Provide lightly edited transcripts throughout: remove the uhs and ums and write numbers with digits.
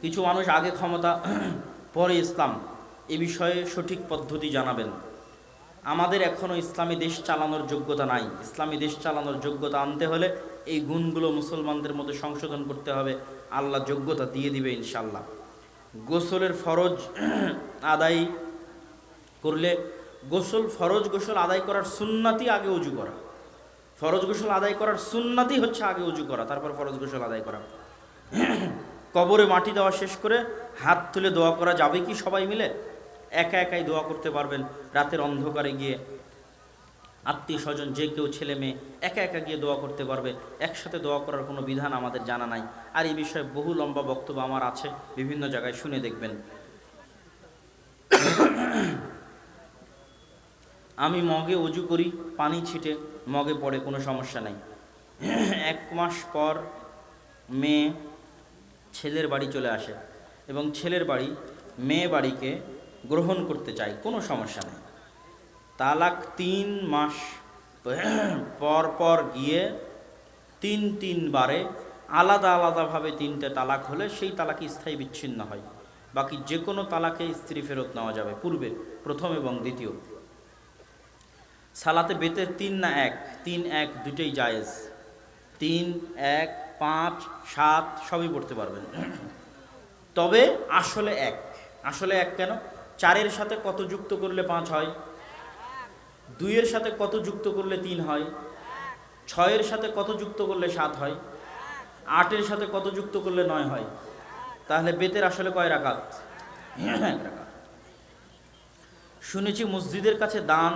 কিছু মানুষ আগে ক্ষমতা পরে ইসলাম, এ বিষয়ে সঠিক পদ্ধতি জানাবেন। আমাদের এখনও ইসলামী দেশ চালানোর যোগ্যতা নাই। ইসলামী দেশ চালানোর যোগ্যতা আনতে হলে এই গুণগুলো মুসলমানদের মধ্যে সংশোধন করতে হবে। আল্লাহ যোগ্যতা দিয়ে দিবে ইনশাল্লাহ। গোসলের ফরজ আদায় করলে ফরজ গোসল আদায় করার সুন্নাতি আগে উজু করা। ফরজ গোসল আদায় করার সুন্নাতি হচ্ছে আগে উজু করা, তারপর ফরজ গোসল আদায় করা। কবরে মাটি দেওয়া শেষ করে হাত তুলে দোয়া করা যাবে কি সবাই মিলে? একা একাই দোয়া করতে পারবেন। রাতের অন্ধকারে গিয়ে আত্মীয় স্বজন যে কেউ ছেলে মেয়ে একা একা গিয়ে দোয়া করতে পারবে। একসাথে দোয়া করার কোনো বিধান আমাদের জানা নাই। আর এই বিষয়ে বহু লম্বা বক্তব্য আমার আছে, বিভিন্ন জায়গায় শুনে দেখবেন। আমি মগে উজু করি, পানি ছিটে মগে পড়ে, কোনো সমস্যা নাই। 1 মাস পর মেয়ে ছেলের বাড়ি চলে আসে এবং ছেলের বাড়ি মেয়ে বাড়িকে গ্রহণ করতে চায়, কোনো সমস্যা নেই। তালাক 3 মাস পর পর গিয়ে 3 বারে আলাদা আলাদাভাবে 3টে তালাক হলে সেই তালাক স্থায়ী বিচ্ছিন্ন হয়। বাকি যে কোনো তালাকে স্ত্রী ফেরত নেওয়া যাবে, পূর্বে প্রথম এবং দ্বিতীয়। সালাতে বেতের 3 না 1? 3, 1 দুটোই জায়েজ। 3, 1, 5, 7 সবই পড়তে পারবেন। তবে আসলে 1। আসলে 1 কেন? 4-এর সাথে কত যুক্ত করলে 5 হয়? 2-এর সাথে কত যুক্ত করলে 3 হয়? 6-এর সাথে কত যুক্ত করলে 7 হয়? 8-এর সাথে কত যুক্ত করলে 9 হয়? তাহলে বেতের আসলে কয় রাকাত? 1 রাকাত। শুনেছি মসজিদের কাছে দান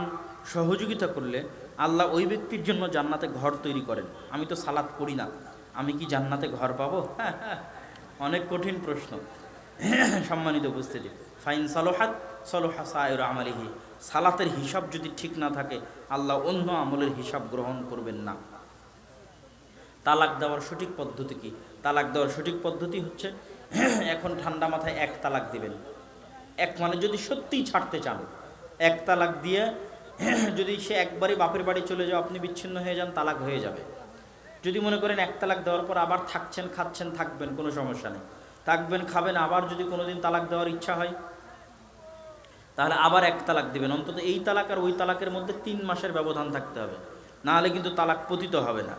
সহযোগিতা করলে আল্লাহ ওই ব্যক্তির জন্য জান্নাতে ঘর তৈরি করেন। আমি তো সালাত পড়ি না, আমি কি জান্নাতে ঘর পাবো? অনেক কঠিন প্রশ্ন। সম্মানিত উপস্থিতি, ফাইন সালোহাত সলোহা সায়র আমালিহি। সালাতের হিসাব যদি ঠিক না থাকে আল্লাহ অন্য আমলের হিসাব গ্রহণ করবেন না। তালাক দেওয়ার সঠিক পদ্ধতি কি? তালাক দেওয়ার সঠিক পদ্ধতি হচ্ছে, এখন ঠান্ডা মাথায় 1 তালাক দিবেন। 1 মানে যদি সত্যিই ছাড়তে চান, 1 তালাক দিয়ে যদি সে একবারই বাপের বাড়ি চলে যাও, আপনি বিচ্ছিন্ন হয়ে যান, তালাক হয়ে যাবে। যদি মনে করেন 1 তালাক দেওয়ার পর আবার থাকছেন, খাচ্ছেন, থাকবেন, কোনো সমস্যা নেই, থাকবেন, খাবেন, আবার যদি কোনোদিন তালাক দেওয়ার ইচ্ছা হয় তাহলে আবার 1 তালাক দিবেন। অন্তত এই তালাক আর ওই তালাকের মধ্যে 3 মাসের ব্যবধান থাকতে হবে, না হলে কিন্তু তালাক পতিত হবে না।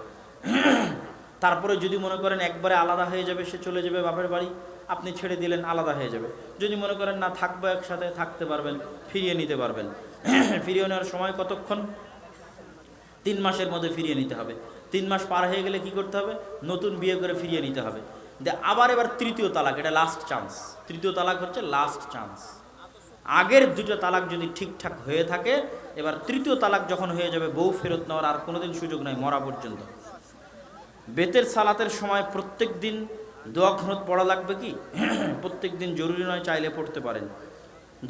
তারপরে যদি মনে করেন একবারে আলাদা হয়ে যাবে, সে চলে যাবে বাপের বাড়ি, আপনি ছেড়ে দিলেন, আলাদা হয়ে যাবে। যদি মনে করেন না থাকবো একসাথে, থাকতে পারবেন, ফিরিয়ে নিতে পারবেন। ফিরিয়ে নেওয়ার সময় কতক্ষণ? 3 মাসের মধ্যে ফিরিয়ে নিতে হবে। 3 মাস পার হয়ে গেলে কি করতে হবে? নতুন বিয়ে করে ফিরিয়ে নিতে হবে। আবার এবার 3য় তালাক, এটা লাস্ট চান্স। 3য় তালাক হচ্ছে লাস্ট চান্স। আগের 2টো তালাক যদি ঠিকঠাক হয়ে থাকে, এবার 3য় তালাক যখন হয়ে যাবে, বউ ফেরত নেওয়ার আর কোনোদিন সুযোগ নাই, মরা পর্যন্ত। বেতের সালাতের সময় প্রত্যেক দিন দোয়া ঘুনত পড়া লাগবে কি? প্রত্যেক দিন জরুরি নয়, চাইলে পড়তে পারেন।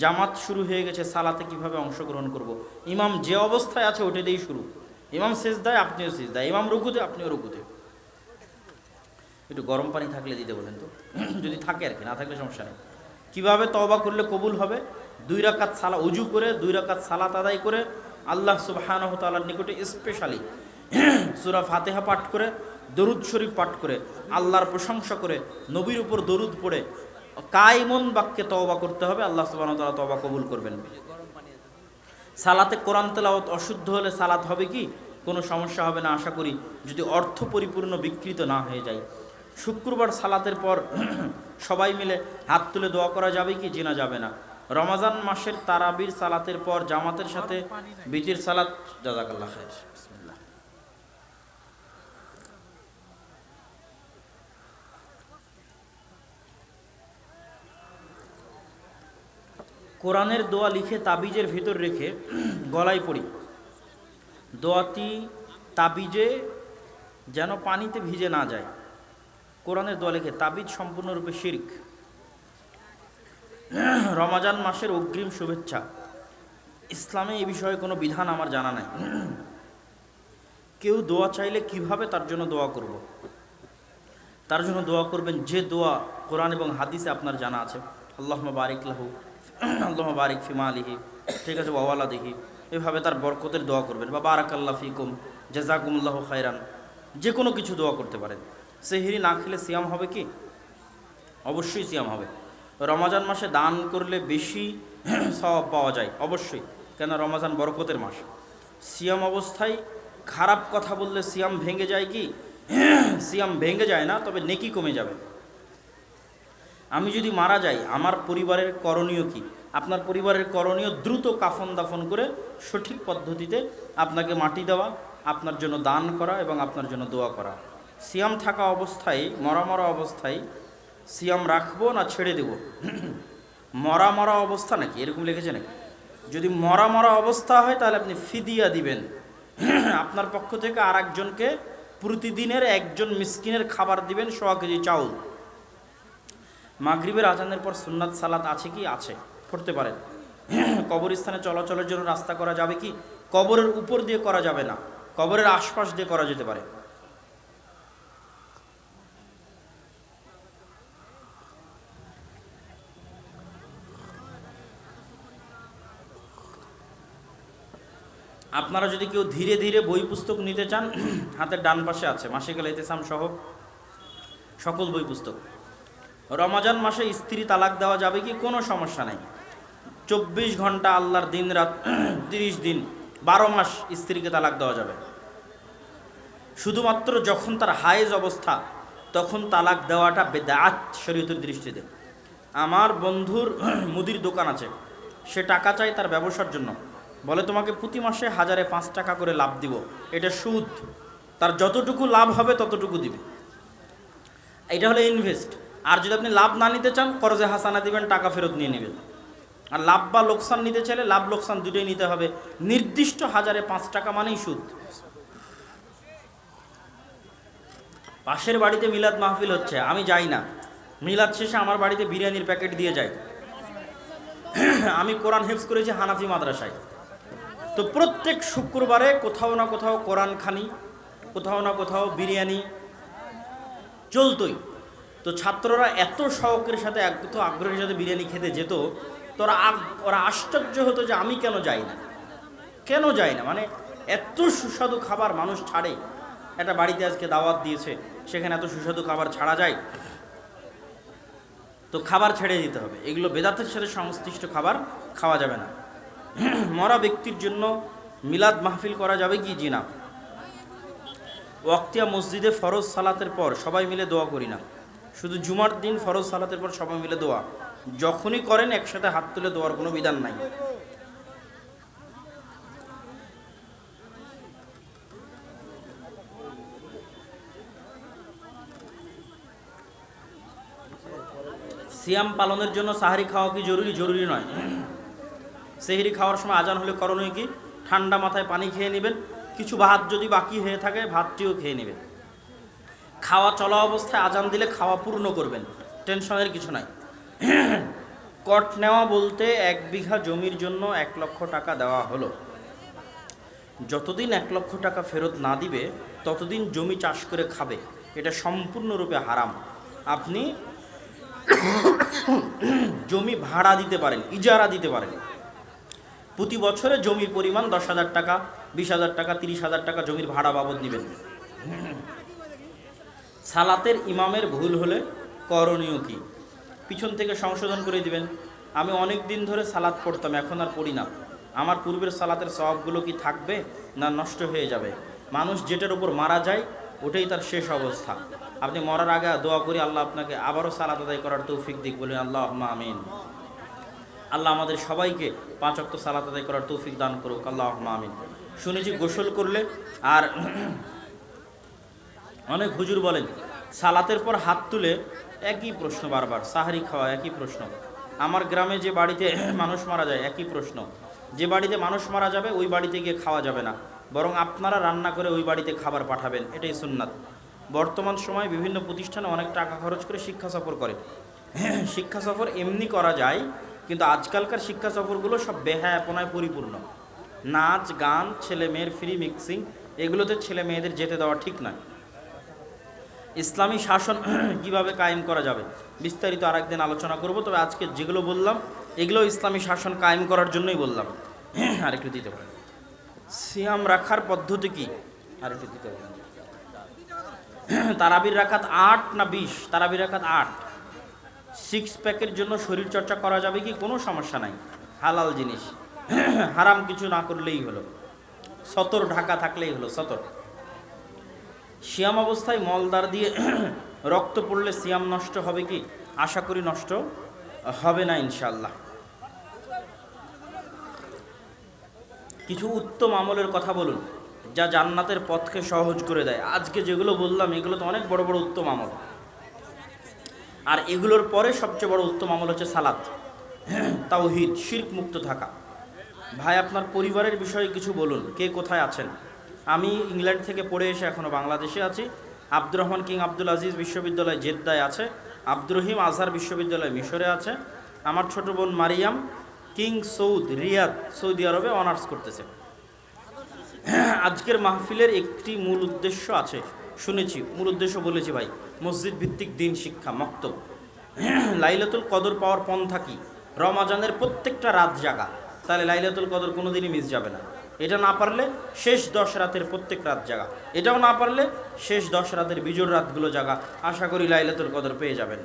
জামাত শুরু হয়ে গেছে, সালাতে কিভাবে অংশগ্রহণ করব? ইমাম যে অবস্থায় আছে ওটা দিয়েই শুরু। ইমাম সেজদায়, আপনিও সেজদায়, ইমাম রুকুতে, আপনিও রুকুতে। একটু গরম পানি থাকলে দিতে বলেন তো, যদি থাকে আর কি, না থাকলে সমস্যা নেই। কিভাবে তওবা করলে কবুল হবে? 2 রাকাত সালা উজু করে, 2 রাকাত সালাত আদায় করে, আল্লাহ সুবহানাহু ওয়া তাআলার নিকটে স্পেশালি সূরা ফাতিহা পাঠ করে, দরুদ শরীফ পাঠ করে, আল্লাহর প্রশংসা করে, নবীর উপর দরুদ পড়ে কায়মন বাক্যে তওবা করতে হবে। আল্লাহ সুবহানাহু ওয়া তাআলা তওবা কবুল করবেন। সালাতে কোরআন তেলাওয়াত অশুদ্ধ হলে সালাত হবে কি? কোনো সমস্যা হবে না আশা করি, যদি অর্থ পরিপূর্ণ বিকৃত না হয়ে যায়। শুক্রবার সালাতের পর সবাই মিলে হাত তুলে দোয়া করা যাবে কি? জি না, যাবে না। রমজান মাসের তারাবির সালাতের পর জামাতের সাথে বিতির সালাত। জাযাকাল্লাহ খাইর। বিসমিল্লাহ। কোরআনের দোয়া লিখে তাবিজের ভিতর রেখে গলায় পড়ি। দোয়াটি তাবিজে যেন পানিতে ভিজে না যায়। কোরআনের দোয়া লিখে তাবিজ সম্পূর্ণরূপে শিরক। রমজান মাসের অগ্রিম শুভেচ্ছা। ইসলামে এই বিষয়ে কোনো বিধান আমার জানা নাই। কেউ দোয়া চাইলে কিভাবে তার জন্য দোয়া করব? তার জন্য দোয়া করবেন যে দোয়া কোরআন এবং হাদিসে আপনার জানা আছে। আল্লাহুম্মা বারিক লাহু, আল্লাহুম্মা বারিক ফি মালিহি, ঠিক আছে, ওয়া ওয়ালাদিহি, এভাবে তার বরকতের দোয়া করবেন। বা বারাকাল্লাহু ফিকুম, জাযাকুমুল্লাহু খাইরান, যে কোনো কিছু দোয়া করতে পারেন। সেহরি না খেলে সিয়াম হবে কি? অবশ্যই সিয়াম হবে। রমজান মাসে দান করলে বেশি সওয়াব পাওয়া যায় অবশ্যই, কেন রমজান বরকতের মাস। সিয়াম অবস্থায় খারাপ কথা বললে সিয়াম ভেঙে যায় কি? সিয়াম ভেঙে যায় না, তবে নেকি কমে যাবে। আমি যদি মারা যাই, আমার পরিবারের করণীয় কি? আপনার পরিবারের করণীয় দ্রুত কাফন দাফন করে সঠিক পদ্ধতিতে আপনাকে মাটি দেওয়া, আপনার জন্য দান করা এবং আপনার জন্য দোয়া করা। সিয়াম থাকা অবস্থায়, মরা অবস্থায় সিয়াম রাখবো না ছেড়ে দেব? মরা অবস্থা নাকি এরকম লিখেছে নাকি? যদি মরা অবস্থা হয় তাহলে আপনি ফিদিয়া দিবেন। আপনার পক্ষ থেকে আর একজনকে প্রতিদিনের একজন মিসকিনের খাবার দিবেন, 100 কেজি চাউল। মাগরিবের আজানের পর সুন্নাত সালাত আছে কি? আছে, পড়তে পারেন। কবরস্থানে চলাচলের জন্য রাস্তা করা যাবে কি? কবরের উপর দিয়ে করা যাবে না, কবরের আশপাশ দিয়ে করা যেতে পারে। আপনারা যদি কেউ ধীরে ধীরে বই পুস্তক নিতে চান, হাতের ডান পাশে আছে মাসিকাল ইতিসাম সহ সকল বই পুস্তক। রমজান মাসে স্ত্রী তালাক দেওয়া যাবে কি? কোনো সমস্যা নেই। 24 ঘন্টা আল্লাহর দিন রাত, 30 দিন, 12 মাস স্ত্রীকে তালাক দেওয়া যাবে। শুধুমাত্র যখন তার হায়েজ অবস্থা, তখন তালাক দেওয়াটা বেদাত শরীয়তের দৃষ্টিতে। আমার বন্ধুর মুদির দোকান আছে, সে টাকা চায় তার ব্যবসার জন্য, বলে তোমাকে প্রতি মাসে 1005 টাকা করে লাভ দিব, এটা সুদ। তার যতটুকু লাভ হবে ততটুকু দিবে, এটা হলো ইনভেস্ট। আর যদি আপনি লাভ না নিতে চান, করজে হাসানা দিবেন, টাকা ফেরত নিয়ে নেবেন। আর লাভ বা লোকসান নিতে চাইলে লাভ লোকসান দুটোই নিতে হবে। নির্দিষ্ট 1005 টাকা মানেই সুদ। পাশের বাড়িতে মিলাদ মাহফিল হচ্ছে, আমি যাই না। মিলাদ শেষে আমার বাড়িতে বিরিয়ানির প্যাকেট দিয়ে যায়। আমি কোরআন হেফজ করেছি হানাফি মাদ্রাসায়, তো প্রত্যেক শুক্রবারে কোথাও না কোথাও কোরআন খানি, কোথাও না কোথাও বিরিয়ানি চলতই। তো ছাত্ররা এত শৌকের সাথে, এত আগ্রহের সাথে বিরিয়ানি খেতে যেত, তো ওরা আশ্চর্য হতো যে আমি কেন যাই না, মানে এত সুস্বাদু খাবার মানুষ ছাড়ে। একটা বাড়িতে আজকে দাওয়াত দিয়েছে, সেখানে এত সুস্বাদু খাবার ছাড়া যায়? তো খাবার ছেড়ে দিতে হবে, এগুলো বেদাতের সাথে সংশ্লিষ্ট খাবার খাওয়া যাবে না। মরা ব্যক্তির জন্য মিলাদ মাহফিল করা যাবে কি? জি না। ওয়াক্তিয়া মসজিদে ফরজ সালাতের পর সবাই মিলে দোয়া করি না, শুধু জুমার দিন ফরজ সালাতের পর সবাই মিলে দোয়া। যখনই করেন একসাথে হাত তুলে দোয়ার কোনো বিধান নাই। সিয়াম পালনের জন্য সাহারি খাওয়া কি জরুরি? জরুরি নয়। সেহরি খাওয়ার সময় আজান হলে করণীয় কি? ঠান্ডা মাথায় পানি খেয়ে নেবেন, কিছু ভাত যদি বাকি হয়ে থাকে ভাতটিও খেয়ে নেবেন। খাওয়া চলা অবস্থায় আজান দিলে খাওয়া পূর্ণ করবেন, টেনশনের কিছু নাই। কট নেওয়া বলতে 1 বিঘা জমির জন্য 1 লক্ষ টাকা দেওয়া হলো। যতদিন 1 লক্ষ টাকা ফেরত না দিবে ততদিন জমি চাষ করে খাবে, এটা সম্পূর্ণরূপে হারাম। আপনি জমি ভাড়া দিতে পারেন, ইজারা দিতে পারেন। প্রতি বছরে জমির পরিমাণ 10,000 টাকা, 20,000 টাকা, 30,000 টাকা জমির ভাড়া বাবদ নেবেন। সালাতের ইমামের ভুল হলে করণীয় কি? পিছন থেকে সংশোধন করে দিবেন। আমি অনেক দিন ধরে সালাত পড়তাম, এখন আর পড়ি না, আমার পূর্বের সালাতের সওয়াবগুলো কি থাকবে না নষ্ট হয়ে যাবে? মানুষ যেটার উপর মারা যায় ওটাই তার শেষ অবস্থা। আপনি মরার আগে দোয়া করি আল্লাহ আপনাকে আবারও সালাত আদায় করার তৌফিক দিক, বলেন আল্লাহুম্মা আমিন। আল্লাহ আমাদের সবাইকে 5 ওয়াক্ত সালাত আদায় করার তৌফিক দান করুক, আল্লাহুম্মা আমিন। শুনেছি গোসল করলে, আর অনেক হুজুর বলেন সালাতের পর হাত তুলে, একই প্রশ্ন বারবার। সাহারি খাওয়া একই প্রশ্ন। আমার গ্রামে যে বাড়িতে মানুষ মারা যায় একই প্রশ্ন। যে বাড়িতে মানুষ মারা যাবে ওই বাড়িতে গিয়ে খাওয়া যাবে না, বরং আপনারা রান্না করে ওই বাড়িতে খাবার পাঠাবেন, এটাই সুন্নাত। বর্তমান সময়ে বিভিন্ন প্রতিষ্ঠানে অনেক টাকা খরচ করে শিক্ষা সফর করে। শিক্ষা সফর এমনি করা যায়, কিন্তু আজকালকার শিক্ষা সফরগুলো সব বেহায়াপনায় পরিপূর্ণ। নাচ গান, ছেলে মেয়ের ফ্রি মিক্সিং, এগুলোতে ছেলে মেয়েদের যেতে দেওয়া ঠিক নয়। ইসলামী শাসন কিভাবে কায়েম করা যাবে বিস্তারিত আরেকদিন আলোচনা করব, তবে আজকে যেগুলো বললাম এগুলো ইসলামী শাসন কায়েম করার জন্যই বললাম। আরেকটু দিতে পারেন। সিয়াম রাখার পদ্ধতি কি? আরেকটু দিতে পারেন। তারাবির রাকাত 8 না 20? তারাবির রাকাত 8। সিক্স প্যাকের জন্য শরীর চর্চা করা যাবে কি? কোনো সমস্যা নাই, হালাল জিনিস। হারাম কিছু না করলেই হলো, সতর ঢাকা থাকলেই হলো। সতর সিয়াম অবস্থায় মলদার দিয়ে রক্ত পড়লে সিয়াম নষ্ট হবে কি? আশা করি নষ্ট হবে না ইনশাআল্লাহ। কিছু উত্তম আমলের কথা বলুন যা জান্নাতের পথকে সহজ করে দেয়। আজকে যেগুলো বললাম এগুলো তো অনেক বড় বড় উত্তম আমল, আর এগুলোর পরে সবচেয়ে বড় উত্তম আমল হচ্ছে সালাত, তাওহীদ, শিরক মুক্ত থাকা। ভাই আপনার পরিবারের বিষয়ে কিছু বলুন, কে কোথায় আছেন? আমি ইংল্যান্ড থেকে পড়ে এসে এখনও বাংলাদেশে আছি। আব্দুর রহমান কিং আব্দুল আজিজ বিশ্ববিদ্যালয় জেদ্দায় আছে, আব্দুর রহিম আজহার বিশ্ববিদ্যালয় মিশরে আছে। আমার ছোট বোন Mariam king Saud Riyadh Saudi আরবে অনার্স করতেছে। আজকের মাহফিলের একটি মূল উদ্দেশ্য আছে, শুনেছি, মূল উদ্দেশ্য বলেছি ভাই, মসজিদ ভিত্তিক দিন শিক্ষা, মক্তব। লাইলাতুল কদর পাওয়ার পন্থা কি? রমাজানের প্রত্যেকটা রাত জাগা, তাহলে লাইলাতুল কদর কোনোদিনই মিস যাবে না। এটা না পারলে শেষ 10 রাতের প্রত্যেক রাত জাগা, এটাও না পারলে শেষ 10 রাতের বিজোড় রাতগুলো জাগা। আশা করি লাইলাতুল কদর পেয়ে যাবেন।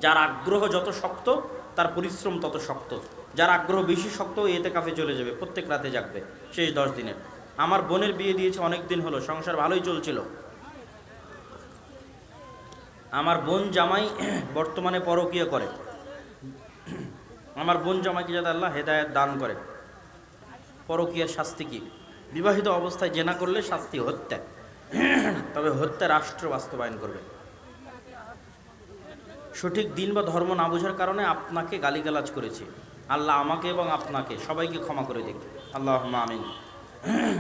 যার আগ্রহ যত শক্ত তার পরিশ্রম তত শক্ত। যার আগ্রহ বেশি শক্ত এতে কাফে চলে যাবে, প্রত্যেক রাতে জাগবে শেষ 10 দিনের। আমার বোনের বিয়ে দিয়েছে অনেক দিন হলো, সংসার ভালোই চলছিল। আমার বোন জামাই বর্তমানে পরকীয়া করে। আমার বোন জামাইকে যাতে আল্লাহ হেদায়েত দান করে। পরকীয়ার শাস্তি কি? বিবাহিত অবস্থায় জেনা করলে শাস্তি হত্যা, তবে হত্যা রাষ্ট্র বাস্তবায়ন করবে। সঠিক দিন বা ধর্ম না বোঝার কারণে আপনাকে গালিগালাজ করেছি, আল্লাহ আমাকে এবং আপনাকে সবাইকে ক্ষমা করে দিক, আল্লাহুম্মা আমিন।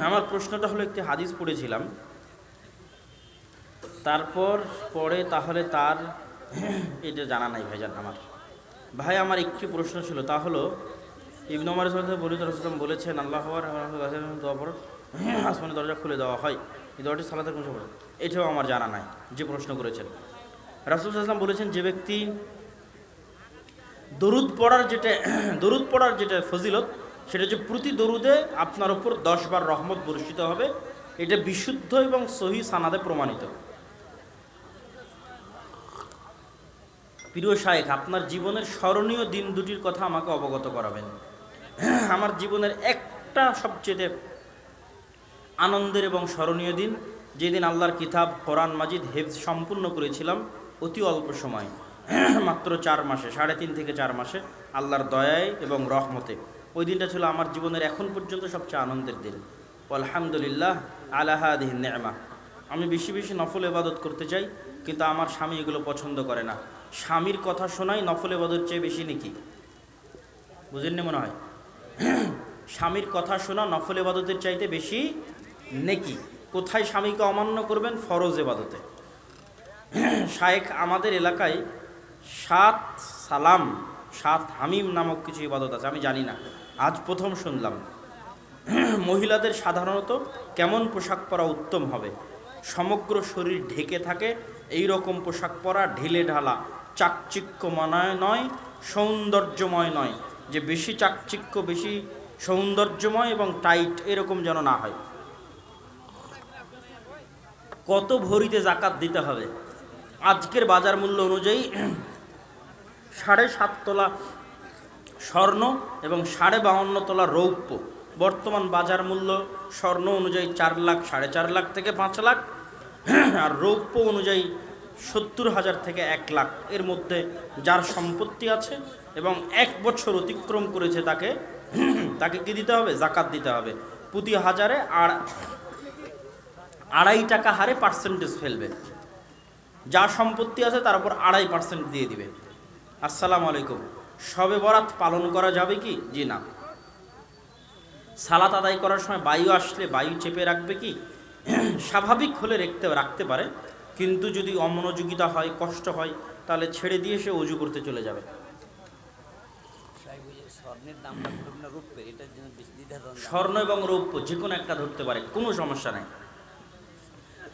আমার প্রশ্নটা হলো, একটি হাদিস পড়েছিলাম, তারপর পরে তাহলে তার এটা জানা নাই ভাইজান আমার। ভাই আমার একটি প্রশ্ন ছিল, তা হলো ইবনে ওমর রাসূলুল্লাহ বলেছেন আল্লাহ দোয়া পড়ো আসমানের দরজা খুলে দেওয়া হয়, এই দোয়াটি সালাতের কোন সময়? এটাও আমার জানা নাই যে প্রশ্ন করেছেন। রাসূল সাল্লাল্লাহু আলাইহি ওয়াসাল্লাম বলেছেন, যে ব্যক্তি দরুদ পড়ার যেটা ফজিলত, সেটা হচ্ছে প্রতি দরুদে আপনার উপর 10 বার রহমত বর্ষিত হবে। এটা বিশুদ্ধ এবং সহি সানাদে প্রমাণিত। প্রিয় শায়েখ, আপনার জীবনের স্মরণীয় দিন দুটির কথা আমাকে অবগত করাবেন। আমার জীবনের একটা সবচেয়ে আনন্দের এবং স্মরণীয় দিন, যেদিন আল্লাহর কিতাব কোরআন মাজিদ হেফজ সম্পূর্ণ করেছিলাম অতি অল্প সময়, মাত্র 4 মাসে, 3.5 থেকে 4 মাসে, আল্লাহর দয়ায় এবং রহমতে। ওই দিনটা ছিল আমার জীবনের এখন পর্যন্ত সবচেয়ে আনন্দের দিন। আলহামদুলিল্লাহ আলা হাদিহি নি'মা। আমি বেশি বেশি নফল ইবাদত করতে চাই, কিন্তু আমার স্বামী এগুলো পছন্দ করে না। স্বামীর কথা শোনাই নফল ইবাদতের চেয়ে বেশি নেকি, বুঝেননি মনে হয়? স্বামীর কথা শোনা নফল ইবাদতের চাইতে বেশি নেকি। কোথায় স্বামীকে অমান্য করবেন? ফরজ ইবাদতে। শায়েখ, আমাদের এলাকায় 7 সালাম 7 হামিম নামক কিছু ইবাদত আছে, আমি জানি না, আজ প্রথম শুনলাম। মহিলাদের সাধারণত কেমন পোশাক পরা উত্তম হবে? সমগ্র শরীর ঢেকে থাকে এই রকম পোশাক পরা, ঢিলে ঢালা, চাকচিক্যময় নয়, সৌন্দর্যময় নয়, যে বেশি চাকচিক্য, বেশি সৌন্দর্যময় এবং টাইট এরকম যেন না হয়। কত ভরিতে জাকাত দিতে হবে? আজকের বাজার মূল্য অনুযায়ী 7.5 তোলা স্বর্ণ এবং 52.5 তোলা রৌপ্য। বর্তমান বাজার মূল্য স্বর্ণ অনুযায়ী 4 লাখ, 4.5 লাখ থেকে 5 লাখ, আর রৌপ্য অনুযায়ী 70,000 থেকে 1 লাখ এর মধ্যে যার সম্পত্তি আছে এবং 1 বছর অতিক্রম করেছে তাকে কি দিতে হবে? জাকাত দিতে হবে। প্রতি হাজারে 2.5 টাকা হারে পার্সেন্টেজ ফেলবে। যা সম্পত্তি আছে তার উপর 2.5% দিয়ে দিবে। আসসালামু আলাইকুম, শবে বরাত পালন করা যাবে কি? জি না। সালাত আদায় করার সময় বায়ু আসলে বায়ু চেপে রাখবে কি? স্বাভাবিক হলে রাখতে পারে, কিন্তু যদি অমনোযোগিতা হয়, কষ্ট হয়, তাহলে ছেড়ে দিয়ে সে ওযু করতে চলে যাবে। স্বর্ণ এবং রৌপ্য যে কোনো একটা ধরতে পারে, কোনো সমস্যা নাই।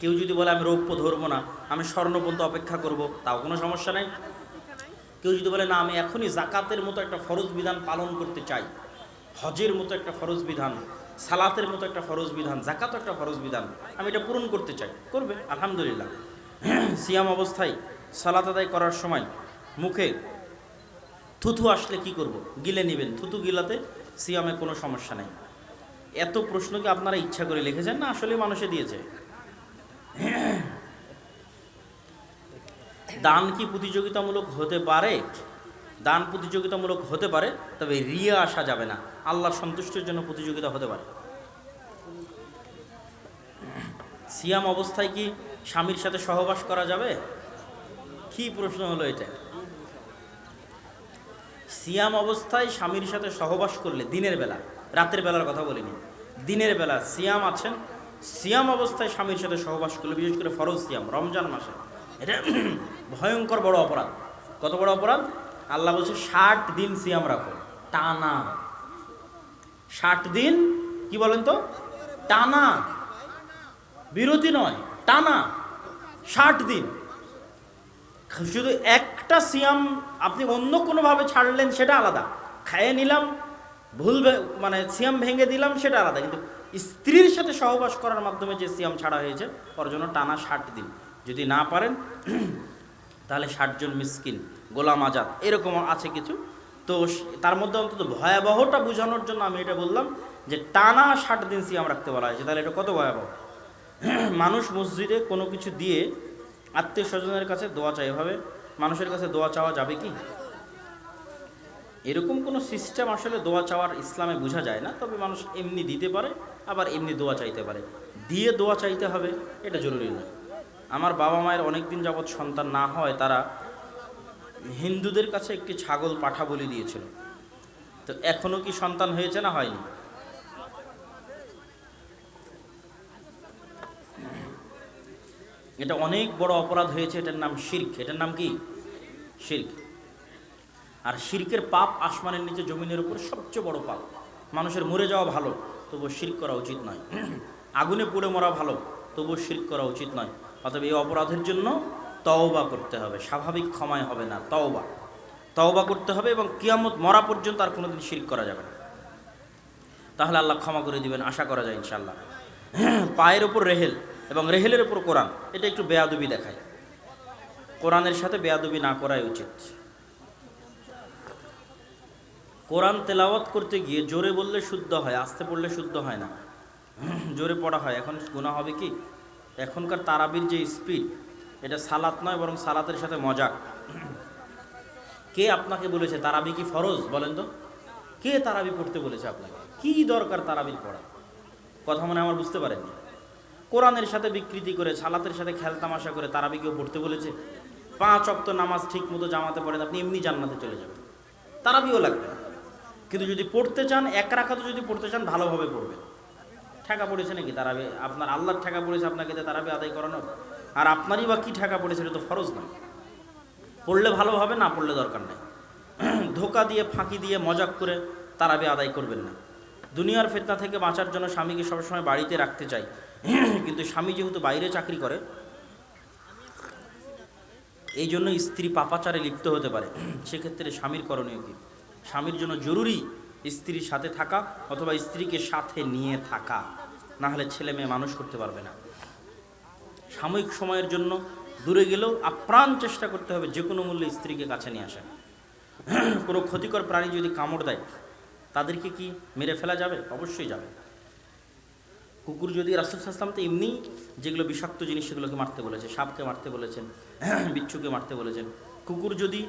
কেউ যদি বলে আমি রৌপ্য ধরবো না, আমি স্বর্ণ পর্যন্ত অপেক্ষা করব, তাও কোনো সমস্যা নাই। কেউ যদি বলে না আমি এখনই জাকাতের মতো একটা ফরজ বিধান পালন করতে চাই, হজের মতো একটা ফরজ বিধান, সালাতের মতো একটা ফরজ বিধান, জাকাতও একটা ফরজ বিধান, আমি এটা পূরণ করতে চাই, করবে, আলহামদুলিল্লাহ। সিয়াম অবস্থায় সালাত আদায় করার সময় মুখে থুথু আসলে কি করব? গিলে নেবেন। থুথু গিলাতে সিয়ামে কোনো সমস্যা নেই। এত প্রশ্ন কি আপনারা ইচ্ছা করে লিখেছেন না আসলে মানুষে দিয়েছে? দান কি প্রতিযোগিতামূলক হতে পারে? দান প্রতিযোগিতামূলক হতে পারে, তবে রিয়া আসা যাবে না। আল্লাহর সন্তুষ্টির জন্য প্রতিযোগিতা হতে পারে। সিয়াম অবস্থায় কি স্বামীর সাথে সহবাস করা যাবে? কি প্রশ্ন হলো এটা? সিয়াম অবস্থায় স্বামীর সাথে সহবাস করলে, দিনের বেলা, রাতের বেলার কথা বলিনি, দিনের বেলা সিয়াম আছেন, সিয়াম অবস্থায় স্বামীর সাথে সহবাস করলে, বিশেষ করে ফরজ সিয়াম রমজান মাসে, এটা ভয়ঙ্কর বড় অপরাধ। কত বড় অপরাধ? আল্লাহ বলছে 60 দিন সিয়াম রাখো টানা। 60 দিন, কি বলেন তো? টানা, বিরতি নয়, টানা 60 দিন। শুধু একটা সিয়াম আপনি অন্য কোনোভাবে ছাড়লেন সেটা আলাদা, খাইয়ে নিলাম ভুল, মানে সিয়াম ভেঙে দিলাম সেটা আলাদা, কিন্তু স্ত্রীর সাথে সহবাস করার মাধ্যমে যে সিয়াম ছাড়া হয়েছে ওর জন্য টানা 60 দিন। যদি না পারেন তাহলে 60 জন মিসকিন, গোলাম আজাদ, এরকম আছে কিছু। তো তার মধ্যে অন্তত ভয়াবহটা বোঝানোর জন্য আমি এটা বললাম যে টানা 60 দিন সিয়াম রাখতে বলা হয়েছে। তাহলে এটা কত ভয়াবহ। মানুষ মসজিদে কোনো কিছু দিয়ে আত্মীয় স্বজনের কাছে দোয়া চাই, এভাবে মানুষের কাছে দোয়া চাওয়া যাবে কি? এরকম কোনো সিস্টেম আসলে দোয়া চাওয়ার ইসলামে বোঝা যায় না। তবে মানুষ এমনি দিতে পারে, আবার এমনি দোয়া চাইতে পারে। দিয়ে দোয়া চাইতে হবে এটা জরুরি নয়। আমার বাবা মায়ের অনেক দিন যাবৎ সন্তান না হয় তারা হিন্দুদের কাছে একটি ছাগল পাঠা বলি দিয়েছিল। তো এখনো কি সন্তান হয়েছে না হয়নি? এটা অনেক বড় অপরাধ হয়েছে। এটার নাম শিরক। এটার নাম কি? শিরক। আর শিরকের পাপ আসমানের নিচে জমিনের উপর সবচেয়ে বড় পাপ। মানুষের মরে যাওয়া ভালো, তবুও শিরক করা উচিত নয়। আগুনে পুড়ে মরা ভালো, তবুও শিরক করা উচিত নয়। অতএব এই অপরাধের জন্য তওবা করতে হবে। স্বাভাবিক ক্ষমায় হবে না, তওবা করতে হবে। এবং কিয়ামত মরা পর্যন্ত আর কোনোদিন শিরক করা যাবে না। তাহলে আল্লাহ ক্ষমা করে দিবেন, আশা করা যায় ইনশাআল্লাহ। পায়ের ওপর রেহেল এবং রেহেলের ওপর কোরআন, এটা একটু বেয়াদবি দেখায়। কোরআনের সাথে বেয়াদবি না করাই উচিত। কোরআন তেলাওয়াত করতে গিয়ে জোরে বললে শুদ্ধ হয়, আস্তে পড়লে শুদ্ধ হয় না। জোরে পড়া হয়। এখন গুনাহ হবে কি? এখনকার তারাবির যে স্পিড, এটা সালাত নয়, বরং সালাতের সাথে মজাক। কে আপনাকে বলেছে তারাবি কি ফরজ? বলেন তো, কে তারাবি পড়তে বলেছে আপনাকে? কি দরকার তারাবির পড়া? কথা মনে আমার বুঝতে পারেননি। কোরআনের সাথে বিকৃতি করে, সালাতের সাথে খেলতামাশা করে তারাবি কেউ পড়তে বলেছে? 5 ওয়াক্ত নামাজ ঠিক মতো জামাতে পড়েন, আপনি এমনি জান্নাতে চলে যাবেন, তারাবিও লাগবে না। কিন্তু যদি পড়তে চান, 1 রাকাতও যদি পড়তে চান, ভালোভাবে পড়বেন। ঠেকা পড়েছে নাকি তারাবি? আপনার আল্লাহর ঠেকা পড়েছে আপনাকে তারাবি আদায় করানোর? আর আপনারই বা কি ঠেকা পড়েছে? এটা তো ফরজ নয়। পড়লে ভালো হবে, না পড়লে দরকার নেই। ধোকা দিয়ে, ফাঁকি দিয়ে, মজাক করে তারাবি আদায় করবেন না। দুনিয়ার ফিতনা থেকে বাঁচার জন্য স্বামীকে সবসময় বাড়িতে রাখতে চাই, কিন্তু স্বামী যেহেতু বাইরে চাকরি করে, এই জন্য স্ত্রী পাপাচারে লিপ্ত হতে পারে। সেক্ষেত্রে স্বামীর করণীয় কি? স্বামীর জন্য জরুরি স্ত্রীর সাথে থাকা, অথবা স্ত্রীকে সাথে নিয়ে থাকা, না হলে ছেলে মেয়ে মানুষ করতে পারবে না। সাময়িক সময়ের জন্য দূরে গেলেও আপ্রাণ চেষ্টা করতে হবে যে কোনো মূল্যে স্ত্রীকে কাছে নিয়ে আসা। কোনো ক্ষতিকর প্রাণী যদি কামড় দেয়, তাদেরকে কি মেরে ফেলা যাবে? অবশ্যই যাবে। কুকুর যদি, রাসূল সাল্লাল্লাহু আলাইহি ওয়াসাল্লাম তো এমনি যেগুলো বিষাক্ত জিনিস সেগুলোকে মারতে বলেছে, সাপকে মারতে বলেছেন, বিচ্ছুকে মারতে বলেছেন। কুকুর যদি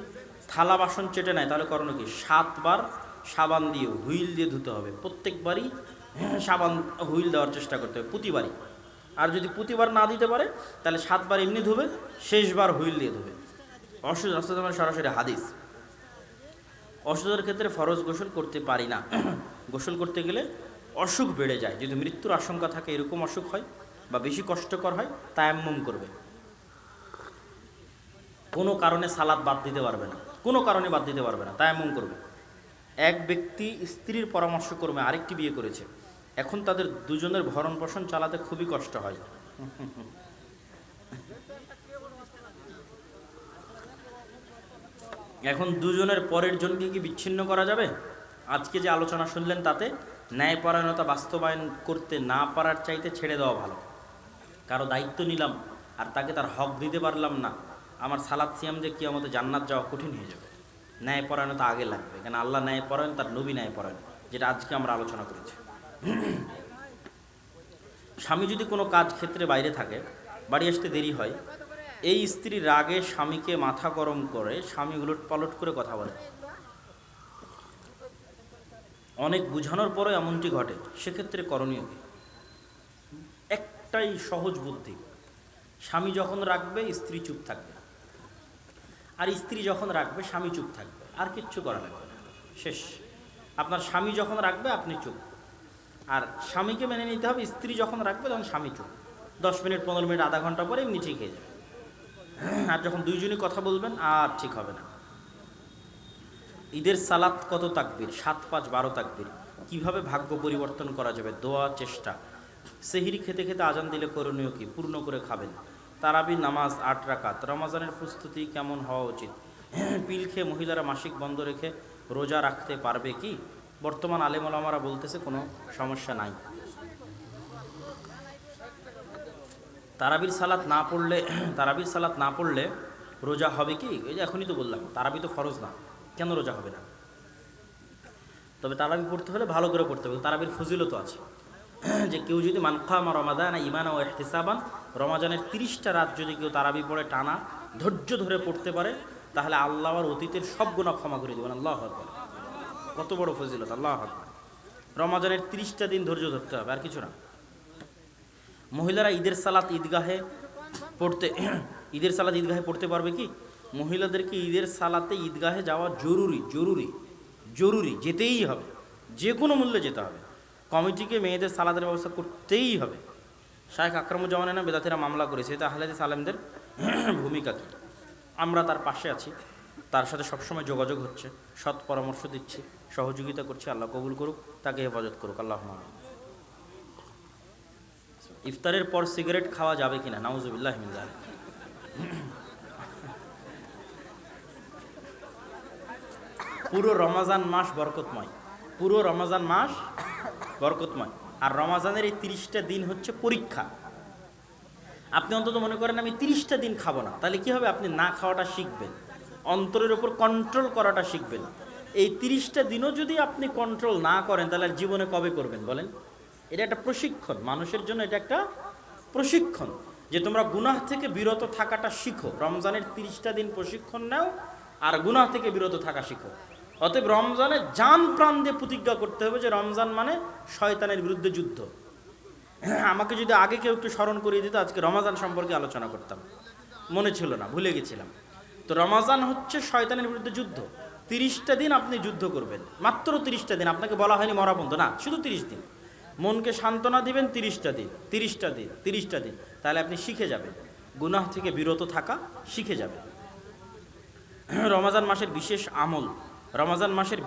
থালা বাসন চেটে নেয়, তাহলে করণীয় কি? 7 বার সাবান দিয়ে, হুইল দিয়ে ধুতে হবে। প্রত্যেকবারই সাবান হুইল দেওয়ার চেষ্টা করতে হবে, প্রতিবারই। আর যদি প্রতিবার না দিতে পারে, তাহলে 7 বার এমনি ধুবে, শেষবার হুইল দিয়ে ধুবে। অসুস্থ, রাসূল সরাসরি হাদিস। অসুস্থতার ক্ষেত্রে ফরজ গোসল করতে পারি না। গোসল করতে গেলে অসুখ বেড়ে যায়। যদি মৃত্যুর আশঙ্কা থাকে, এরকম অসুখ হয় বা বেশি কষ্টকর হয়, তায়াম্মুম করবে। কোনো কারণে সালাত বাদ দিতে পারবে না, কোনো কারণে বাদ দিতে পারবে না, তায়াম্মুম করবে। এক ব্যক্তি স্ত্রীর পরামর্শ ক্রমে আরেকটি বিয়ে করেছে। এখন তাদের দুজনের ভরণ পোষণ চালাতে খুবই কষ্ট হয়। এখন দুজনের পরের জনকে কি বিচ্ছিন্ন করা যাবে? আজকে যে আলোচনা শুনলেন তাতে ন্যায়পরায়ণতা বাস্তবায়ন করতে না পারার চাইতে ছেড়ে দেওয়া ভালো। কারো দায়িত্ব নিলাম আর তাকে তার হক দিতে পারলাম না, আমার সালাত সিয়াম দিয়ে কিয়ামতে জান্নাত যাওয়া কঠিন হয়ে যাবে। ন্যায় পরায়ণতা আগে লাগবে, কেন আল্লাহ ন্যায় পরায়ণ, তার নবী ন্যায় পরায়ণ, যেটা আজকে আমরা আলোচনা করেছি। স্বামী যদি কোনো কাজ ক্ষেত্রে বাইরে থাকে, বাড়ি আসতে দেরি হয়, এই স্ত্রী রাগে স্বামীকে মাথা গরম করে স্বামী উলট পালট করে কথা বলে, অনেক বুঝানোর পরও এমনটি ঘটে, সেক্ষেত্রে করণীয় কি? একটাই সহজ বুদ্ধি, স্বামী যখন রাখবে স্ত্রী চুপ থাকবে, আর স্ত্রী যখন রাখবে স্বামী চুপ থাকবে, আর কিচ্ছু করা লাগবে না, শেষ। আপনার স্বামী যখন রাখবে আপনি চুপ, আর স্বামীকে মেনে নিতে হবে, স্ত্রী যখন রাখবে তখন স্বামী চুপ। 10 মিনিট 15 মিনিট আধা ঘন্টা পরে এমনি ঠিক হয়ে যাবে। আর যখন দুইজনই কথা বলবেন আর ঠিক হবে না। ঈদের সালাত কত তাকবীর? 7, 5, 12 তাকবীর। কিভাবে ভাগ্য পরিবর্তন করা যাবে? দোয়া, চেষ্টা। সেহরি খেতে খেতে আজান দিলে করণীয় কি? পূর্ণ করে খাবেন। তারাবি নামাজ 8 রাকাত। রমজানের প্রস্তুতি কেমন হওয়া উচিত? পিল খেয়ে মহিলারা মাসিক বন্ধ রেখে রোজা রাখতে পারবে কি? বর্তমান আলেম ওলামারা বলতেছে কোনো সমস্যা নাই। তারাবির সালাত না পড়লে রোজা হবে কি? এই যে এখনই তো বললাম, তারাবি তো ফরজ না, কেন রোজা হবে না? তবে তারাবি পড়তে হলে ভালো করে পড়তে হবে, তারাবির ফজিলত আছে, যে কেউ যদি মানকামা রমাদান ঈমানান ওয়া ইহতিসাবান, রমাজানের 30টা রাত যদি কেউ তারাবি পড়ে টানা ধৈর্য ধরে পড়তে পারে, তাহলে আল্লাহ আর অতীতের সব গুনাহ ক্ষমা করে দেবেন। আল্লাহু আকবার, কত বড় ফজিলত! আল্লাহু আকবার। রমাজানের 30টা দিন ধৈর্য ধরতে হবে, আর কিছু না। মহিলারা ঈদের সালাত ঈদগাহে পড়তে পারবে কি? মহিলাদেরকে ঈদের সালাতে ঈদগাহে যাওয়া জরুরি, যেতেই হবে, যে কোনো মূল্যে যেতে হবে। কমিটিকে মেয়েদের সালাতের ব্যবস্থা করতেই হবে। শায়েখ আকরামুজ্জামানের বেদাতিরা মামলা করেছে, এটা আহলে হাদিস আলেমদের ভূমিকা কী? আমরা তার পাশে আছি, তার সাথে সবসময় যোগাযোগ হচ্ছে, সৎ পরামর্শ দিচ্ছি, সহযোগিতা করছি। আল্লাহ কবুল করুক, তাকে হেফাজত করুক, আল্লাহুম্মা আমিন। ইফতারের পর সিগারেট খাওয়া যাবে কিনা? নাউজুবিল্লাহি মিন যালিক। পুরো রমজান মাস বরকতময়, আর রমজানের এই 30টা দিন হচ্ছে পরীক্ষা। আপনি অন্তত মনে করেন আমি 30টা দিন খাবো না, তাহলে কি হবে? আপনি না খাওয়াটা শিখবেন, অন্তরের উপর কন্ট্রোল করাটা শিখবেন। এই 30টা দিনও যদি আপনি কন্ট্রোল না করেন, তাহলে জীবনে কবে করবেন বলেন? এটা একটা প্রশিক্ষণ, মানুষের জন্য এটা একটা প্রশিক্ষণ, যে তোমরা গুনাহ থেকে বিরত থাকাটা শিখো। রমজানের 30টা দিন প্রশিক্ষণ নাও, আর গুনাহ থেকে বিরত থাকা শিখো। অতএব রমজানে জান প্রাণ দিয়ে প্রতিজ্ঞা করতে হবে যে রমজান মানে শয়তানের বিরুদ্ধে যুদ্ধ। আমাকে যদি আগে কেউ একটু স্মরণ করিয়ে দিত, আজকে রমজান সম্পর্কে আলোচনা করতাম, মনে ছিল না, ভুলে গেছিলাম। তো রমজান হচ্ছে শয়তানের বিরুদ্ধে যুদ্ধ। 30টা দিন আপনি যুদ্ধ করবেন, মাত্র 30টা দিন। আপনাকে বলা হয়নি মরা বন্ধ না, শুধু 30 দিন মনকে সান্ত্বনা দিবেন। 30টা দিন, তাহলে আপনি শিখে যাবেন, গুনাহ থেকে বিরত থাকা শিখে যাবেন। রমজান মাসের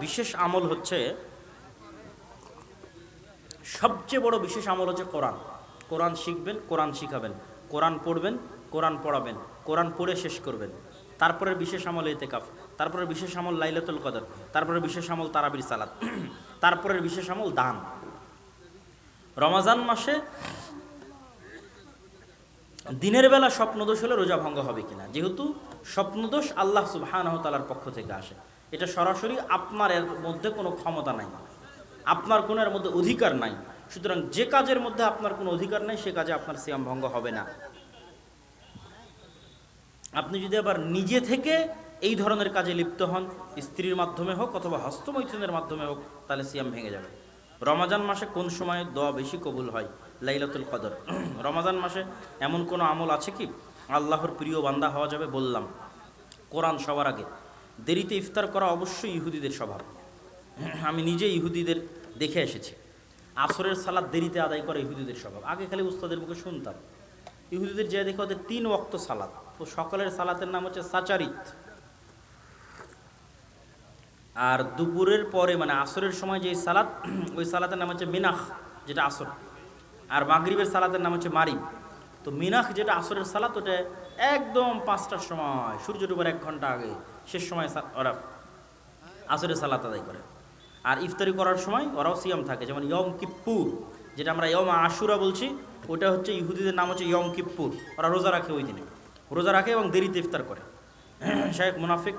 বিশেষ আমল হচ্ছে, সবচেয়ে বড় বিশেষ আমল হচ্ছে কোরআন শিখবেন, কোরআন শিখাবেন, কোরআন পড়বেন, কোরআন পড়াবেন, কোরআন পড়ে শেষ করবেন। তারপরে বিশেষ আমল ইতিকাফ, তারপরে বিশেষ আমল লাইলাতুল কদর, তারপরে বিশেষ আমল তারাবির সালাত, তারপরে বিশেষ আমল দান। রমজান মাসে দিনের বেলা স্বপ্নদোষ হলে রোজা ভঙ্গ হবে কিনা? যেহেতু স্বপ্নদোষ আল্লাহ সুবহানাহু ওয়া তাআলার পক্ষ থেকে আসে, এটা সরাসরি আপনার এর মধ্যে কোনো ক্ষমতা নাই, আপনার কোনো এর মধ্যে অধিকার নাই। সুতরাং যে কাজের মধ্যে আপনার কোনো অধিকার নাই, সে কাজে আপনার সিয়াম ভঙ্গ হবে না। আপনি যদি আবার নিজে থেকে এই ধরনের কাজে লিপ্ত হন, স্ত্রীর মাধ্যমে হোক অথবা হস্তমৈথুনের মাধ্যমে হোক, তাহলে সিয়াম ভেঙে যাবে। রমজান মাসে কোন সময় দোয়া বেশি কবুল হয়? লাইলাতুল কদর। রমজান মাসে এমন কোনো আমল আছে কি আল্লাহর প্রিয় বান্দা হওয়া যাবে? বললাম, কোরআন সবার আগে। দেরিতে ইফতার করা অবশ্যই ইহুদিদের স্বভাব, আমি নিজে ইহুদিদের দেখে এসেছি। আসরের সালাত দেরিতে আদায় করে ইহুদিদের স্বভাব। আগে খালি উস্তাদের মুখে শুনতাম, ইহুদিদের যে দেখে ওদের 3 ওয়াক্ত সালাত, তো সকালের সালাতের নাম হচ্ছে সাচারিত, আর দুপুরের পরে মানে আসরের সময় যে সালাত, ওই সালাতের নাম হচ্ছে মিনাখ, যেটা আসর, আর মাগরিবের সালাতের নাম হচ্ছে মারিব। তো মিনাখ যেটা আসরের সালাত, ওটা একদম 5টার সময়, সূর্য ডুবার 1 ঘন্টা আগে, শেষ সময় ওরা আসরের সালাত আদায় করে। আর ইফতারি করার সময় ওরাও সিয়াম থাকে, যেমন ইয়ম কিপ্পুর, যেটা আমরা ইয়ম আশুরা বলছি, ওটা হচ্ছে ইহুদিদের নাম হচ্ছে ইয়ম কিপ্পুর, ওরা রোজা রাখে ওই দিনে। রোজা রাখে এবং দেরিতে ইফতার করে। শায়েখ মুনাফিক,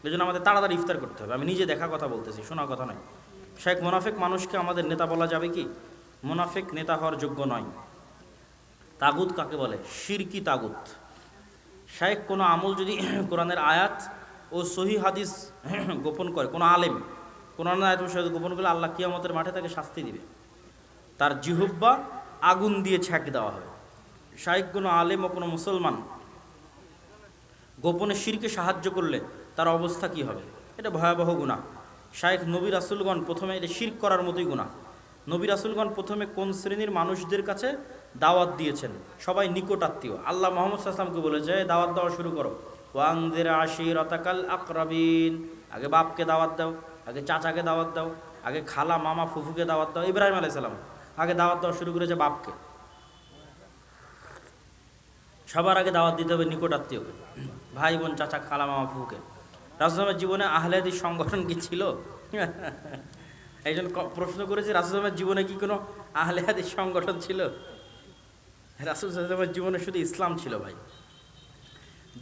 এই জন্য আমাদের তাড়াতাড়ি ইফতার করতে হবে। আমি নিজে দেখা কথা বলতেছি, শোনা কথা নয়। শায়েখ মুনাফিক মানুষকে আমাদের নেতা বলা যাবে কি? মুনাফিক নেতা হওয়ার যোগ্য নয়। তাগুত কাকে বলে? শিরকি তাগুত। শায়েখ কোনো আমল যদি কোরআনের আয়াত ও সহি হাদিস গোপন করে, কোনো আলেম কোরআনের আয়াত ও সহি গোপন করলে আল্লাহ কিয়ামতের মাঠে তাকে শাস্তি দিবে, তার জিহুব্বা আগুন দিয়ে ছ্যাঁক দেওয়া হবে। শায়েখ কোনো আলেম ও কোনো মুসলমান গোপনে শিরকে সাহায্য করলে তার অবস্থা কি হবে? এটা ভয়াবহ গুনাহ। শায়েখ নবী রাসূলগণ প্রথমে এটা শিরক করার মতোই গুনাহ। নবী রাসূলগণ প্রথমে কোন শ্রেণীর মানুষদের কাছে দাওয়াত দিয়েছেন? সবাই নিকট আত্মীয়। আল্লাহ মুহাম্মদ সাল্লাল্লাহু আলাইহি ওয়াসাল্লামকে বলেছে দাওয়াত দেওয়া শুরু করো, ওয়ানজির আশিরাতাকাল আকরাবিন। আগে বাপকে দাওয়াত দাও, আগে চাচাকে দাওয়াত দাও, আগে খালা মামা ফুফুকে দাওয়াত দাও। ইব্রাহিম আলাইহিস সালাম আগে দাওয়াত দেওয়া শুরু করেছে বাপকে। সবার আগে দাওয়াত দিতে হবে নিকট আত্মীয়কে, ভাই বোন চাচা খালা মামা ফুফুকে। রাসূলের জীবনে আহলে হাদিস সংগঠন কি ছিল? একজন প্রশ্ন করেছে রাসূলের জীবনে কি কোনো আহলে হাদিস সংগঠন ছিল? রাসূলের জীবনে শুধু ইসলাম ছিল ভাই।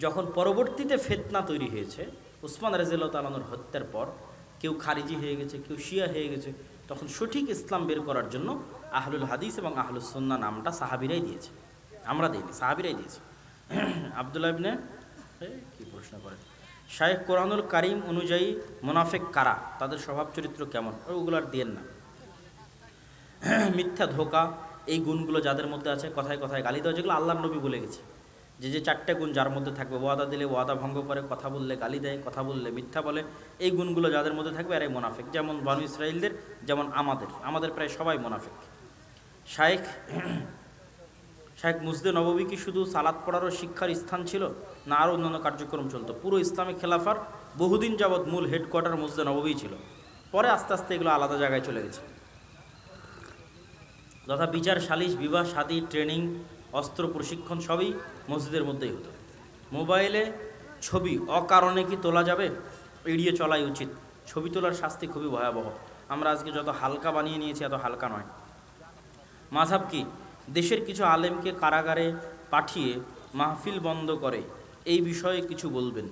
যখন পরবর্তীতে ফিতনা তৈরি হয়েছে, উসমান রাদিয়াল্লাহু তাআলা আনহুর হত্যার পর কেউ খারিজি হয়ে গেছে, কেউ শিয়া হয়ে গেছে, তখন সঠিক ইসলাম বের করার জন্য আহলুল হাদিস এবং আহলুস সুন্নাহ নামটা সাহাবীরাই দিয়েছে, আমরা দিইনি, সাহাবীরাই দিয়েছে। আব্দুল্লাহ ইবনে কি প্রশ্ন করে, শায়েখ কোরআনুল কারীম অনুযায়ী মুনাফিক কারা, তাদের স্বভাব চরিত্র কেমন? ওগুলো আর দিয়েন না। মিথ্যা, ধোঁকা, এই গুণগুলো যাদের মধ্যে আছে, কথায় কথায় গালি দেওয়া, যেগুলো আল্লাহর নবী বলে গেছে যে চারটে গুণ যার মধ্যে থাকবে, ওয়াদা দিলে ওয়াদা ভঙ্গ করে, কথা বললে গালি দেয়, কথা বললে মিথ্যা বলে, এই গুণগুলো যাদের মধ্যে থাকবে এরাই মুনাফিক। যেমন বনু ইসরাইলদের, যেমন আমাদের প্রায় সবাই মুনাফিক। শায়েখ মুসদে নববী কি শুধু সালাত পড়ারও শিক্ষার স্থান ছিল, না আরও অন্যান্য কার্যক্রম চলতো? পুরো ইসলামিক খেলাফার বহুদিন যাবৎ মূল হেডকোয়ার্টার মসজিদে নববী ছিল, পরে আস্তে আস্তে এগুলো আলাদা জায়গায় চলে গেছে। তথা বিচার, সালিশ, বিবাহ, শাদী, ট্রেনিং, অস্ত্র প্রশিক্ষণ সবই মসজিদের মধ্যেই হতো। মোবাইলে ছবি অকারণে কি তোলা যাবে? এড়িয়ে চলাই উচিত। ছবি তোলার শাস্তি খুবই ভয়াবহ। আমরা আজকে যত হালকা বানিয়ে নিয়েছি এত হালকা নয়। মাযহাব কি? দেশের কিছু আলেমকে কারাগারে পাঠিয়ে মাহফিল বন্ধ করে, এই বিষয়ে কিছু বলবেন?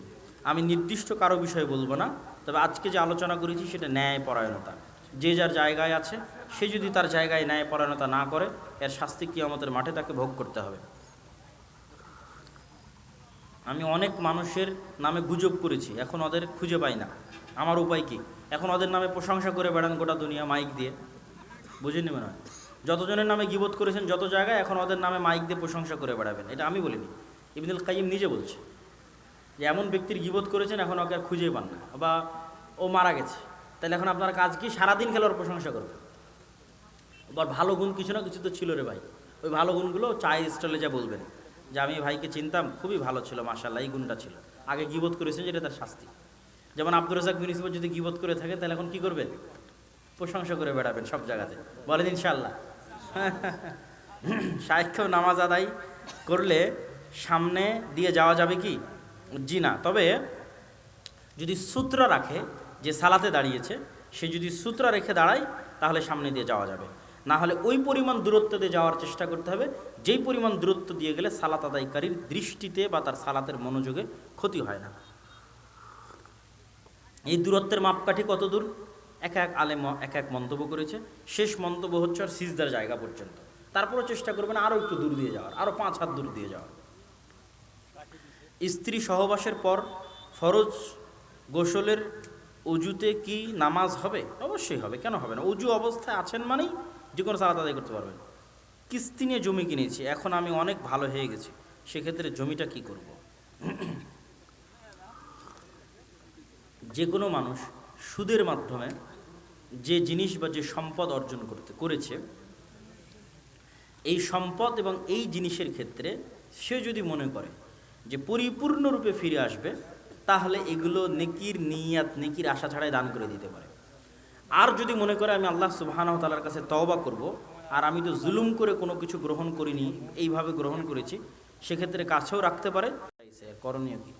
আমি নির্দিষ্ট কারো বিষয়ে বলবো না, তবে আজকে যে আলোচনা করেছি সেটা ন্যায়পরায়ণতা। যে যার জায়গায় আছে, সে যদি তার জায়গায় ন্যায়পরায়ণতা না করে, এর শাস্তি কিয়ামতের মাঠে তাকে ভোগ করতে হবে। আমি অনেক মানুষের নামে গুজব করেছি, এখন ওদের খুঁজে পাই না। আমার উপায় কি? এখন ওদের নামে প্রশংসা করে বেড়ান গোটা দুনিয়া মাইক দিয়ে, বুঝেনি মনে হয়? যতজনের নামে গীবত করেছেন যত জায়গায়, এখন ওদের নামে মাইক দিয়ে প্রশংসা করে বেড়াবেন। এটা আমি বলিনি, ইবনুল কাইয়িম নিজে বলছে যে এমন ব্যক্তির গীবত করেছেন এখন ওকে আর খুঁজে পান না, বা ও মারা গেছে, তাহলে এখন আপনার কাজ কি? সারাদিন খেলোয়াড় প্রশংসা করবে। আবার ভালো গুণ কিছু না কিছু তো ছিল রে ভাই, ওই ভালো গুণগুলো চায়ের স্টলে যা বলবেন যে আমি ভাইকে চিনতাম, খুবই ভালো ছিল, মাশাআল্লাহ এই গুণটা ছিল। আগে গীবত করেছেন, যেটা তার শাস্তি। যেমন আব্দুর রাজ্জাক বিন ইউসুফ যদি গীবত করে থাকে, তাহলে এখন কি করবেন? প্রশংসা করে বেড়াবেন সব জায়গাতে, বলেন ইনশাআল্লাহ। শায়েখকেও নামাজ আদায় করলে সামনে দিয়ে যাওয়া যাবে কি? জি না, তবে যদি সূত্র রাখে, যে সালাতে দাঁড়িয়েছে সে যদি সূত্র রেখে দাঁড়ায়, তাহলে সামনে দিয়ে যাওয়া যাবে। না হলে ওই পরিমাণ দূরত্ব দিয়ে যাওয়ার চেষ্টা করতে হবে যেই পরিমাণ দূরত্ব দিয়ে গেলে সালাত আদায়কারীর দৃষ্টিতে বা তার সালাতের মনোযোগে ক্ষতি হয় না। এই দূরত্বের মাপকাঠি কত দূর? এক এক আলেম এক এক মন্তব্য করেছে। শেষ মন্তব্য হচ্ছে আর সিজদার জায়গা পর্যন্ত। তারপরেও চেষ্টা করবেন আরও একটু দূর দিয়ে যাওয়ার, আরও 5 হাত দূর দিয়ে যাওয়ার। স্ত্রী সহবাসের পর ফরজ গোসলের অজুতে কি নামাজ হবে? অবশ্যই হবে, কেন হবে না? অজু অবস্থায় আছেন মানেই যে কোনো সালাত আদায় করতে পারবেন। কিস্তি নিয়ে জমি কিনেছি, এখন আমি অনেক ভালো হয়ে গেছি, সেক্ষেত্রে জমিটা কি করব? যে কোনো মানুষ সুদের মাধ্যমে যে জিনিস বা যে সম্পদ অর্জন করেছে, এই সম্পদ এবং এই জিনিসের ক্ষেত্রে সে যদি মনে করে যে পরিপূর্ণরূপে ফিরে আসবে, তাহলে এগুলো নেকির নিয়াত, নেকির আশা ছাড়াই দান করে দিতে পারে। আর যদি মনে করে আমি আল্লাহ সুবহানাহু ওয়া তাআলার কাছে তওবা করব, আর আমি তো জুলুম করে কোনো কিছু গ্রহণ করিনি, এইভাবে গ্রহণ করেছি, সেক্ষেত্রে কাছেও রাখতে পারে। করণীয় কি?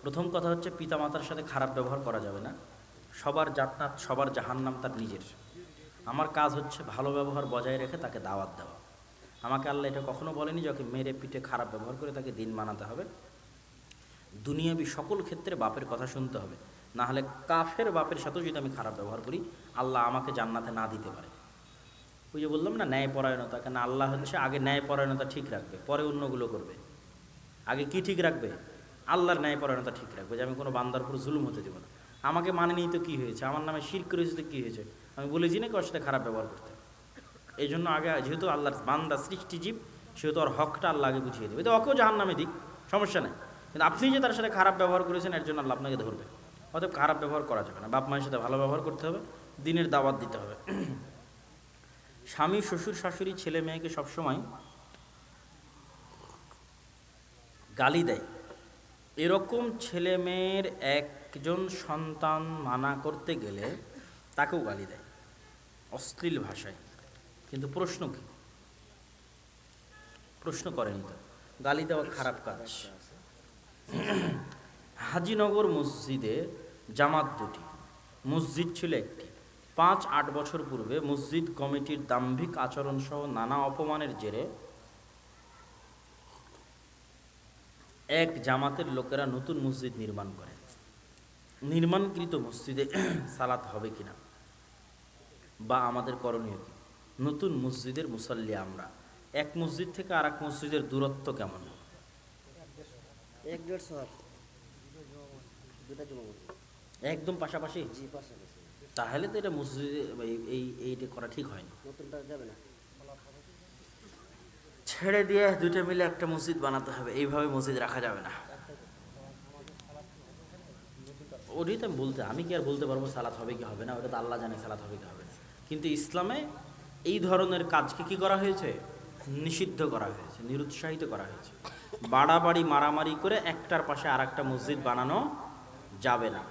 প্রথম কথা হচ্ছে পিতামাতার সাথে খারাপ ব্যবহার করা যাবে না। সবার জান্নাত, সবার জাহান্নাম তার নিজের। আমার কাজ হচ্ছে ভালো ব্যবহার বজায় রেখে তাকে দাওয়াত দেওয়া। আমাকে আল্লাহ এটা কখনো বলেনি যে ওকে মেরে পিঠে খারাপ ব্যবহার করে তাকে দিন মানাতে হবে। দুনিয়াবি সকল ক্ষেত্রে বাপের কথা শুনতে হবে, না হলে কাফের বাপের সাথেও যদি আমি খারাপ ব্যবহার করি আল্লাহ আমাকে জান্নাতে না দিতে পারে। ওই যে বললাম না ন্যায়পরায়ণতা, কেন আল্লাহ হচ্ছে আগে ন্যায়পরায়ণতা ঠিক রাখবে, পরে অন্যগুলো করবে। আগে কি ঠিক রাখবে? আল্লাহর ন্যায়পরায়ণতা ঠিক রাখবে, যে আমি কোনো বান্দার উপর জুলুম হতে দেবো না। আমাকে মানে নিই তো কী হয়েছে, আমার নামে শিরক করেছে তো কী হয়েছে, আমি বলেছি না ওর সাথে খারাপ ব্যবহার করতে। এই জন্য আগে যেহেতু আল্লাহর বান্দা সৃষ্টিজীব, সেহেতু ওর হকটা আল্লাহ আগে বুঝিয়ে দেবে। তো ওকেও জাহান্নামে দিক, সমস্যা নেই, কিন্তু আপনি যে তার সাথে খারাপ ব্যবহার করেছেন এর জন্য আল্লাহ আপনাকে ধরবে। অতএব খারাপ ব্যবহার করা যাবে না, বাপ মায়ের সাথে ভালো ব্যবহার করতে হবে, দিনের দাওয়াত দিতে হবে। স্বামী, শ্বশুর, শাশুড়ি ছেলে মেয়েকে সবসময় গালি দেয়, এরকম ছেলে মেয়ের একজন সন্তান মানা করতে গেলে তাকেও গালি দেয় অশ্লীল ভাষায়। কিন্তু প্রশ্ন কি? প্রশ্ন করেনি তো, গালি দেওয়া খারাপ কাজ। হাজিনগর মসজিদে জামাত দুটি, মসজিদ ছিল একটি। 5-8 বছর পূর্বে মসজিদ কমিটির দাম্ভিক আচরণ সহ নানা অপমানের জেরে এক জামাতের লোকেরা নতুন মসজিদ নির্মাণ করে। নির্মাণকৃত মসজিদে সালাত হবে কিনা বা আমাদের করণীয় কি? নতুন মসজিদের মুসাল্লি আমরা, এক মসজিদ থেকে আর এক মসজিদের দূরত্ব কেমন? একদম পাশাপাশি। তাহলে তো এটা মসজিদে এইটা করা ঠিক হয়নি। ছেড়ে দিয়ে দুইটা মিলে একটা মসজিদ বানাতে হবে, এইভাবে মসজিদ রাখা যাবে না। ওটাই তো আমি কি আর বলতে পারবো সালাত হবে কি হবে না, ওটা তো আল্লাহ জানে সালাত হবে কি হবে না। কিন্তু ইসলামে এই ধরনের কাজকে কি করা হয়েছে? নিষিদ্ধ করা হয়েছে, নিরুৎসাহিত করা হয়েছে। বাড়াবাড়ি মারামারি করে একটার পাশে আর একটা মসজিদ বানানো যাবে না।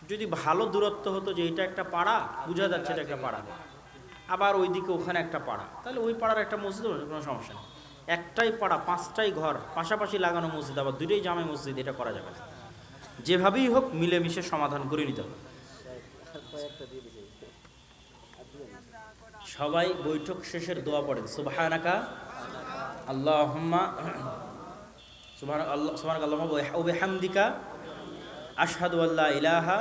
যদি ভালো দূরত্ব হতো যে এটা একটা পাড়া, বোঝা যাচ্ছে এটা একটা পাড়া, আবার ওইদিকে ওখানে একটা পাড়া, তাহলে ওই পাড়ার একটা মসজিদ হলে কোনো সমস্যা নেই। একটাই পাড়া, 5টাই ঘর, পাশাপাশি লাগানো মসজিদ, আবার দুটোই জামে মসজিদ, এটা করা যাবে না। যেভাবেই হোক মিলেমিশে সমাধান করে নিতে হবে। সবাই বৈঠক শেষের দোয়া পড়েন, সুবহানাকা আল্লাহুম্মা সুবহানাকা আল্লাহুম্মা ওয়া বিহামদিকা আশহাদু আল্লা ইলাহা